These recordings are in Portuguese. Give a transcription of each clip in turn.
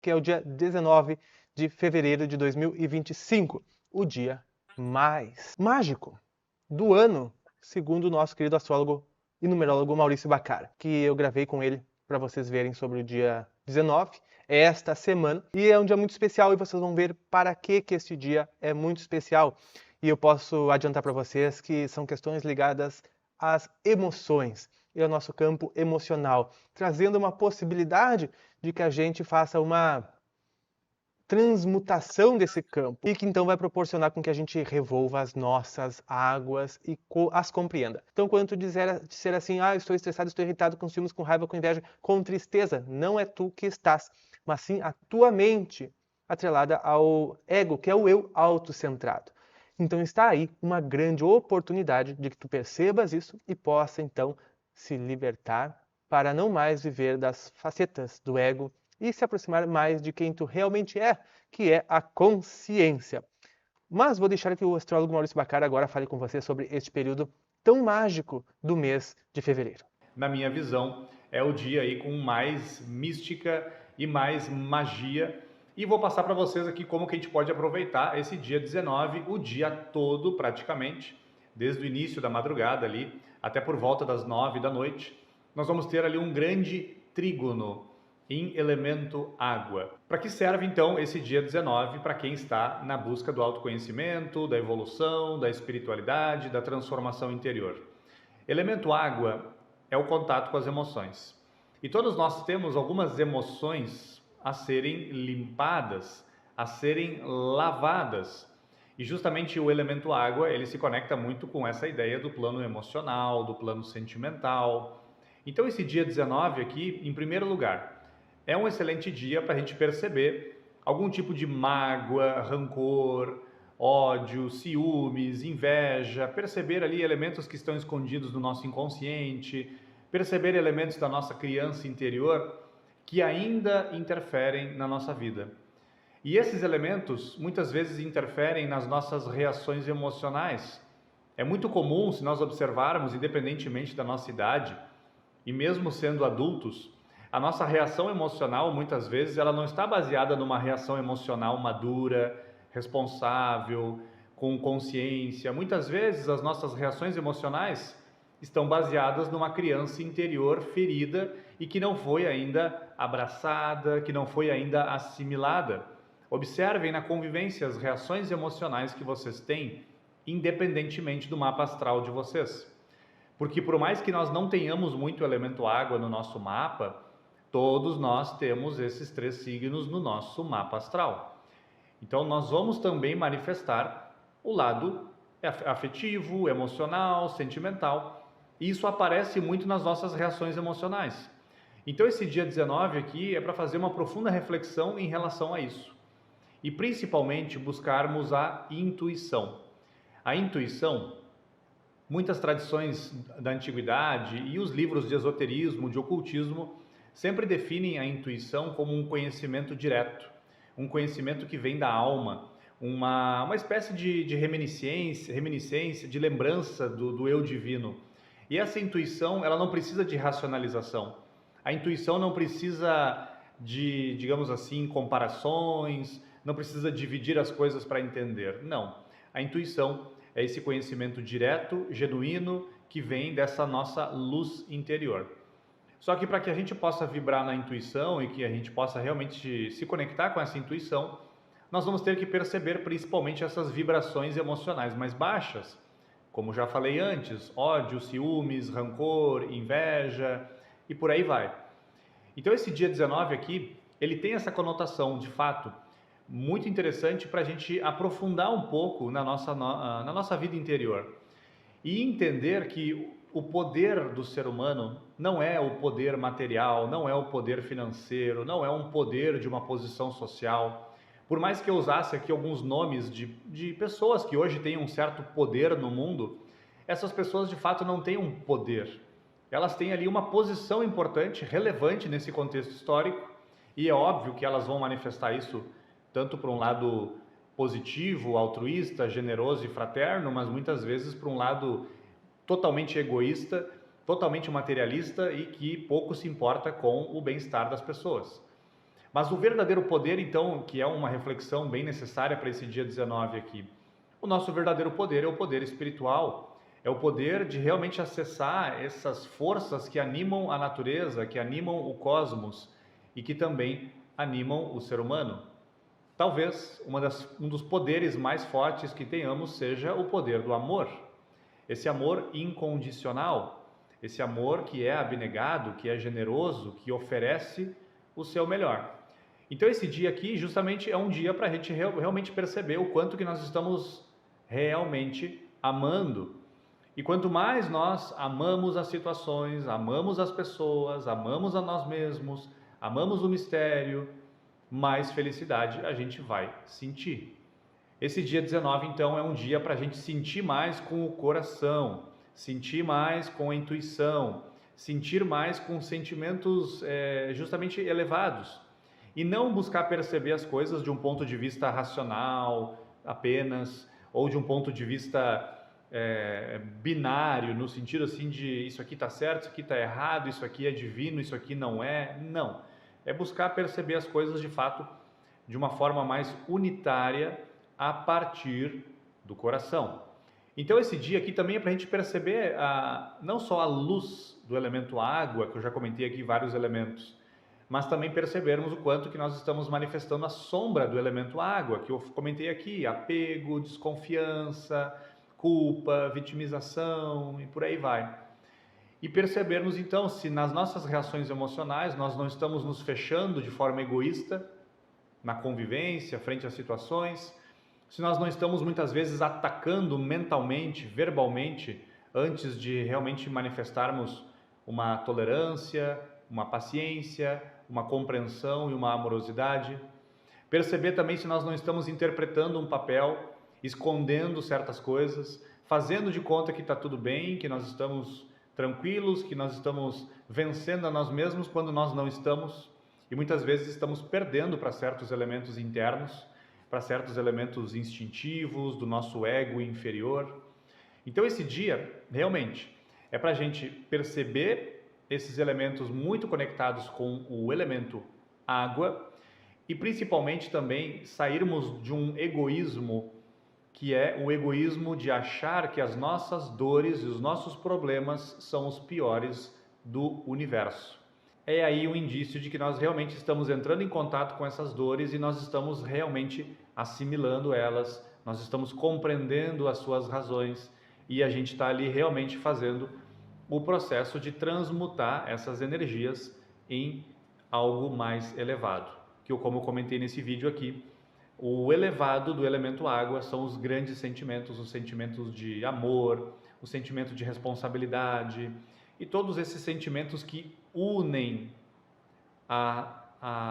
que é o dia 19 de fevereiro de 2025, o dia mais mágico do ano, segundo o nosso querido astrólogo e numerólogo Maurício Baccara, que eu gravei com ele para vocês verem sobre o dia 19, esta semana, e é um dia muito especial e vocês vão ver para que este dia é muito especial. E eu posso adiantar para vocês que são questões ligadas às emoções e ao nosso campo emocional, trazendo uma possibilidade de que a gente faça uma transmutação desse campo e que então vai proporcionar com que a gente revolva as nossas águas e as compreenda. Então, quando tu disser assim, estou estressado, estou irritado, com ciúmes, com raiva, com inveja, com tristeza, não é tu que estás, mas sim a tua mente atrelada ao ego, que é o eu autocentrado. Então está aí uma grande oportunidade de que tu percebas isso e possa então se libertar para não mais viver das facetas do ego e se aproximar mais de quem tu realmente é, que é a consciência. Mas vou deixar que o astrólogo Maurício Baccara agora fale com você sobre este período tão mágico do mês de fevereiro. Na minha visão, é o dia aí com mais mística e mais magia. E vou passar para vocês aqui como que a gente pode aproveitar esse dia 19, o dia todo praticamente, desde o início da madrugada ali, até por volta das 9 da noite. Nós vamos ter ali um grande trígono em elemento água. Para que serve então esse dia 19 para quem está na busca do autoconhecimento, da evolução, da espiritualidade, da transformação interior? Elemento água é o contato com as emoções. E todos nós temos algumas emoções a serem limpadas, a serem lavadas. E justamente o elemento água, ele se conecta muito com essa ideia do plano emocional, do plano sentimental. Então esse dia 19 aqui, em primeiro lugar, é um excelente dia para a gente perceber algum tipo de mágoa, rancor, ódio, ciúmes, inveja, perceber ali elementos que estão escondidos no nosso inconsciente, perceber elementos da nossa criança interior que ainda interferem na nossa vida. E esses elementos muitas vezes interferem nas nossas reações emocionais. É muito comum, se nós observarmos, independentemente da nossa idade, e mesmo sendo adultos, a nossa reação emocional, muitas vezes, ela não está baseada numa reação emocional madura, responsável, com consciência. Muitas vezes, as nossas reações emocionais estão baseadas numa criança interior ferida e que não foi ainda abraçada, que não foi ainda assimilada. Observem na convivência as reações emocionais que vocês têm, independentemente do mapa astral de vocês. Porque por mais que nós não tenhamos muito elemento água no nosso mapa, todos nós temos esses 3 signos no nosso mapa astral. Então nós vamos também manifestar o lado afetivo, emocional, sentimental. E isso aparece muito nas nossas reações emocionais. Então esse dia 19 aqui é para fazer uma profunda reflexão em relação a isso. E principalmente buscarmos a intuição. A intuição, muitas tradições da antiguidade e os livros de esoterismo, de ocultismo, sempre definem a intuição como um conhecimento direto, um conhecimento que vem da alma, uma espécie de reminiscência, de lembrança do eu divino. E essa intuição, ela não precisa de racionalização. A intuição não precisa de, digamos assim, comparações, não precisa dividir as coisas para entender. Não. A intuição é esse conhecimento direto, genuíno, que vem dessa nossa luz interior. Só que para que a gente possa vibrar na intuição e que a gente possa realmente se conectar com essa intuição, nós vamos ter que perceber principalmente essas vibrações emocionais mais baixas, como já falei antes, ódio, ciúmes, rancor, inveja e por aí vai. Então esse dia 19 aqui, ele tem essa conotação, de fato, muito interessante para a gente aprofundar um pouco na nossa vida interior e entender que o poder do ser humano não é o poder material, não é o poder financeiro, não é um poder de uma posição social. Por mais que eu usasse aqui alguns nomes de pessoas que hoje têm um certo poder no mundo, essas pessoas de fato não têm um poder. Elas têm ali uma posição importante, relevante nesse contexto histórico, e é óbvio que elas vão manifestar isso tanto por um lado positivo, altruísta, generoso e fraterno, mas muitas vezes por um lado totalmente egoísta, totalmente materialista e que pouco se importa com o bem-estar das pessoas. Mas o verdadeiro poder, então, que é uma reflexão bem necessária para esse dia 19 aqui, o nosso verdadeiro poder é o poder espiritual, é o poder de realmente acessar essas forças que animam a natureza, que animam o cosmos e que também animam o ser humano. Talvez um dos poderes mais fortes que tenhamos seja o poder do amor. Esse amor incondicional, esse amor que é abnegado, que é generoso, que oferece o seu melhor. Então esse dia aqui justamente é um dia para a gente realmente perceber o quanto que nós estamos realmente amando. E quanto mais nós amamos as situações, amamos as pessoas, amamos a nós mesmos, amamos o mistério, mais felicidade a gente vai sentir. Esse dia 19, então, é um dia para a gente sentir mais com o coração, sentir mais com a intuição, sentir mais com sentimentos justamente elevados. E não buscar perceber as coisas de um ponto de vista racional apenas, ou de um ponto de vista binário, no sentido assim de isso aqui está certo, isso aqui está errado, isso aqui é divino, isso aqui não é. Não. É buscar perceber as coisas de fato de uma forma mais unitária a partir do coração. Então esse dia aqui também é para a gente perceber não só a luz do elemento água, que eu já comentei aqui vários elementos, mas também percebermos o quanto que nós estamos manifestando a sombra do elemento água, que eu comentei aqui, apego, desconfiança, culpa, vitimização e por aí vai. E percebermos então se nas nossas reações emocionais nós não estamos nos fechando de forma egoísta na convivência, frente às situações, se nós não estamos muitas vezes atacando mentalmente, verbalmente, antes de realmente manifestarmos uma tolerância, uma paciência, uma compreensão e uma amorosidade. Perceber também se nós não estamos interpretando um papel, escondendo certas coisas, fazendo de conta que está tudo bem, que nós estamos tranquilos, que nós estamos vencendo a nós mesmos quando nós não estamos. E muitas vezes estamos perdendo para certos elementos internos, para certos elementos instintivos, do nosso ego inferior. Então esse dia, realmente, é para a gente perceber esses elementos muito conectados com o elemento água e principalmente também sairmos de um egoísmo que é o egoísmo de achar que as nossas dores e os nossos problemas são os piores do universo. É aí um indício de que nós realmente estamos entrando em contato com essas dores e nós estamos realmente assimilando elas, nós estamos compreendendo as suas razões e a gente está ali realmente fazendo o processo de transmutar essas energias em algo mais elevado. Que eu, como eu comentei nesse vídeo aqui, o elevado do elemento água são os grandes sentimentos, os sentimentos de amor, o sentimento de responsabilidade e todos esses sentimentos que unem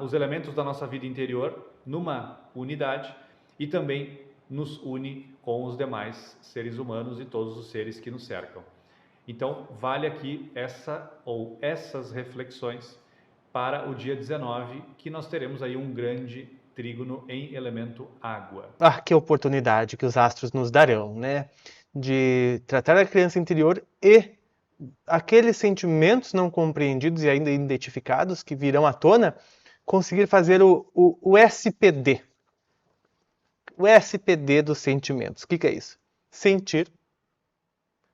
os elementos da nossa vida interior numa unidade e também nos une com os demais seres humanos e todos os seres que nos cercam. Então, vale aqui essas reflexões para o dia 19, que nós teremos aí um grande trígono em elemento água. Ah, que oportunidade que os astros nos darão, né? De tratar a criança interior e aqueles sentimentos não compreendidos e ainda identificados que virão à tona, conseguir fazer o SPD. O SPD dos sentimentos. O que é isso? Sentir.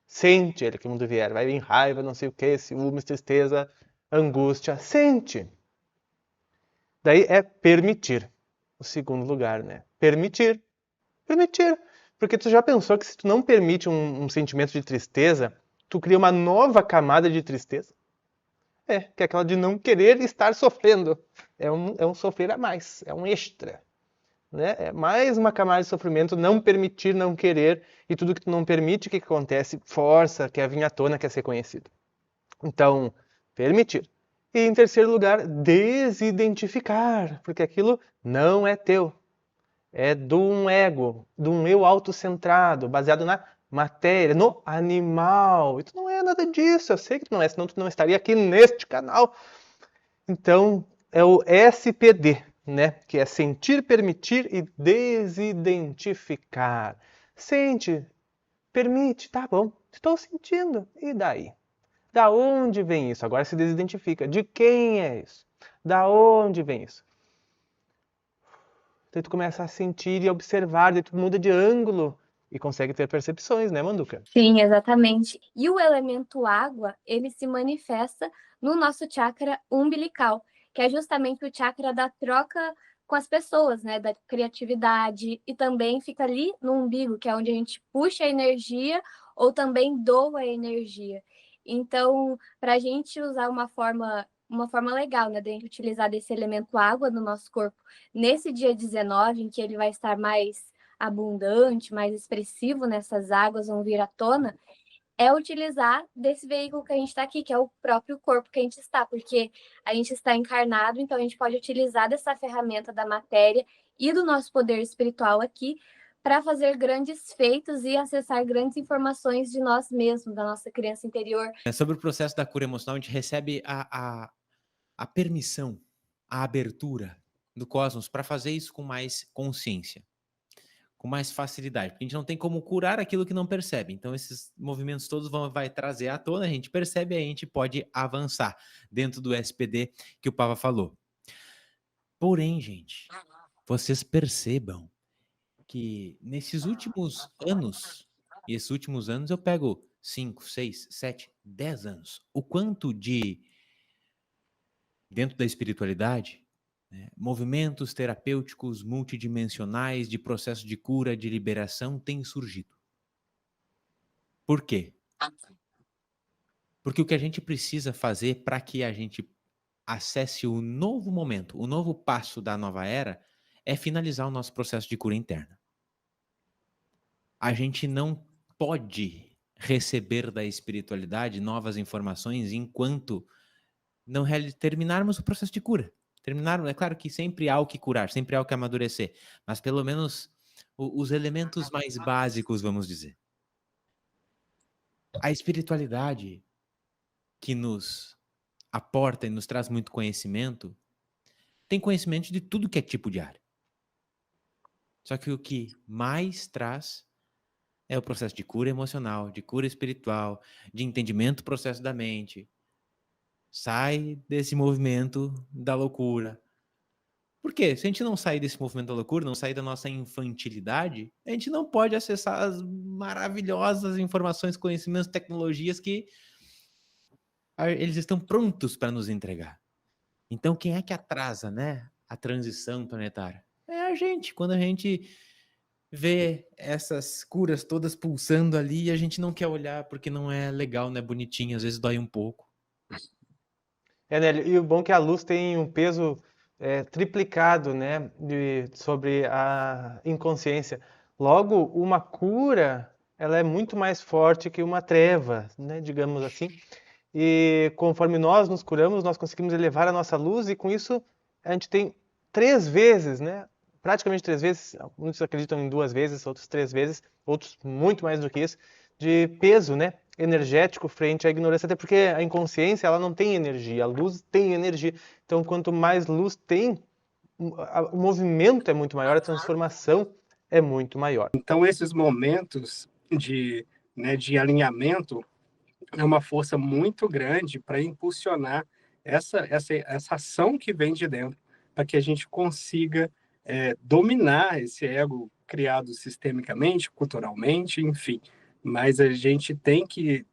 Sente ele que o mundo vier. Vai vir raiva, não sei o que, ciúmes, tristeza, angústia. Sente. Daí é permitir. O segundo lugar, né? Permitir. Permitir. Porque tu já pensou que se tu não permite um sentimento de tristeza, tu cria uma nova camada de tristeza? Que é aquela de não querer estar sofrendo. É um sofrer a mais, é um extra. Né? É mais uma camada de sofrimento, não permitir, não querer, e tudo que tu não permite, o que acontece? Força, quer vir à tona, quer ser conhecido. Então, permitir. E em terceiro lugar, desidentificar, porque aquilo não é teu. É de um ego, de um eu autocentrado, baseado na matéria, no animal. E tu não é nada disso, eu sei que tu não é, senão tu não estaria aqui neste canal. Então, é o SPD, né? Que é sentir, permitir e desidentificar. Sente, permite, tá bom, estou sentindo, e daí? Da onde vem isso? Agora se desidentifica. De quem é isso? Da onde vem isso? Daí tu começa a sentir e observar, daí tu muda de ângulo e consegue ter percepções, né, Manduca? Sim, exatamente. E o elemento água, ele se manifesta no nosso chakra umbilical, que é justamente o chakra da troca com as pessoas, né, da criatividade, e também fica ali no umbigo, que é onde a gente puxa a energia ou também doa a energia. Então, para a gente usar uma forma legal, né, de a gente utilizar desse elemento água no nosso corpo, nesse dia 19, em que ele vai estar mais abundante, mais expressivo nessas águas, vão vir à tona, é utilizar desse veículo que a gente está aqui, que é o próprio corpo que a gente está, porque a gente está encarnado, então a gente pode utilizar dessa ferramenta da matéria e do nosso poder espiritual aqui para fazer grandes feitos e acessar grandes informações de nós mesmos, da nossa criança interior. Sobre o processo da cura emocional, a gente recebe a permissão, a abertura do cosmos para fazer isso com mais consciência, com mais facilidade, porque a gente não tem como curar aquilo que não percebe. Então esses movimentos todos vai trazer à tona, a gente percebe e a gente pode avançar dentro do SPD que o Pava falou. Porém, gente, vocês percebam que nesses últimos anos, e esses últimos anos eu pego 5, 6, 7, 10 anos, o quanto de, dentro da espiritualidade, né, movimentos terapêuticos multidimensionais de processo de cura, de liberação têm surgido. Por quê? Porque o que a gente precisa fazer para que a gente acesse o novo momento, o novo passo da nova era, é finalizar o nosso processo de cura interna. A gente não pode receber da espiritualidade novas informações enquanto não terminarmos o processo de cura. É claro que sempre há o que curar, sempre há o que amadurecer, mas pelo menos os elementos mais básicos, vamos dizer. A espiritualidade que nos aporta e nos traz muito conhecimento, tem conhecimento de tudo que é tipo de área. Só que o que mais traz é o processo de cura emocional, de cura espiritual, de entendimento do processo da mente. Sai desse movimento da loucura. Por quê? Se a gente não sair desse movimento da loucura, não sair da nossa infantilidade, a gente não pode acessar as maravilhosas informações, conhecimentos, tecnologias que eles estão prontos para nos entregar. Então, quem é que atrasa, né, a transição planetária? É a gente. Quando a gente vê essas curas todas pulsando ali e a gente não quer olhar porque não é legal, não é bonitinho, às vezes dói um pouco. Nélio, e o bom é que a luz tem um peso triplicado, né, sobre a inconsciência. Logo, uma cura, ela é muito mais forte que uma treva, né, digamos assim. E conforme nós nos curamos, nós conseguimos elevar a nossa luz e com isso a gente tem 3 vezes, né, praticamente 3 vezes, muitos acreditam em 2 vezes, outros 3 vezes, outros muito mais do que isso, de peso, né, energético frente à ignorância, até porque a inconsciência ela não tem energia, a luz tem energia. Então, quanto mais luz tem, o movimento é muito maior, a transformação é muito maior. Então, esses momentos de alinhamento é uma força muito grande para impulsionar essa ação que vem de dentro, para que a gente consiga dominar esse ego criado sistemicamente, culturalmente, enfim. Mas a gente tem que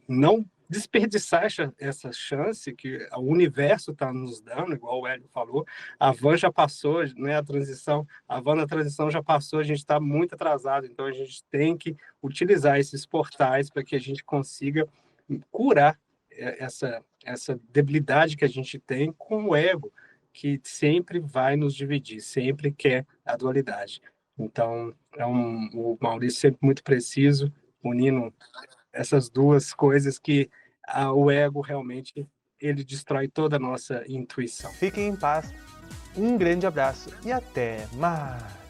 não desperdiçar essa chance que o universo está nos dando, igual o Hélio falou. A van já passou, né, a van da transição já passou, a gente está muito atrasado, então a gente tem que utilizar esses portais para que a gente consiga curar essa debilidade que a gente tem com o ego, que sempre vai nos dividir, sempre quer a dualidade. Então, o Maurício sempre muito preciso, unindo essas duas coisas que o ego realmente ele destrói toda a nossa intuição. Fiquem em paz, um grande abraço e até mais!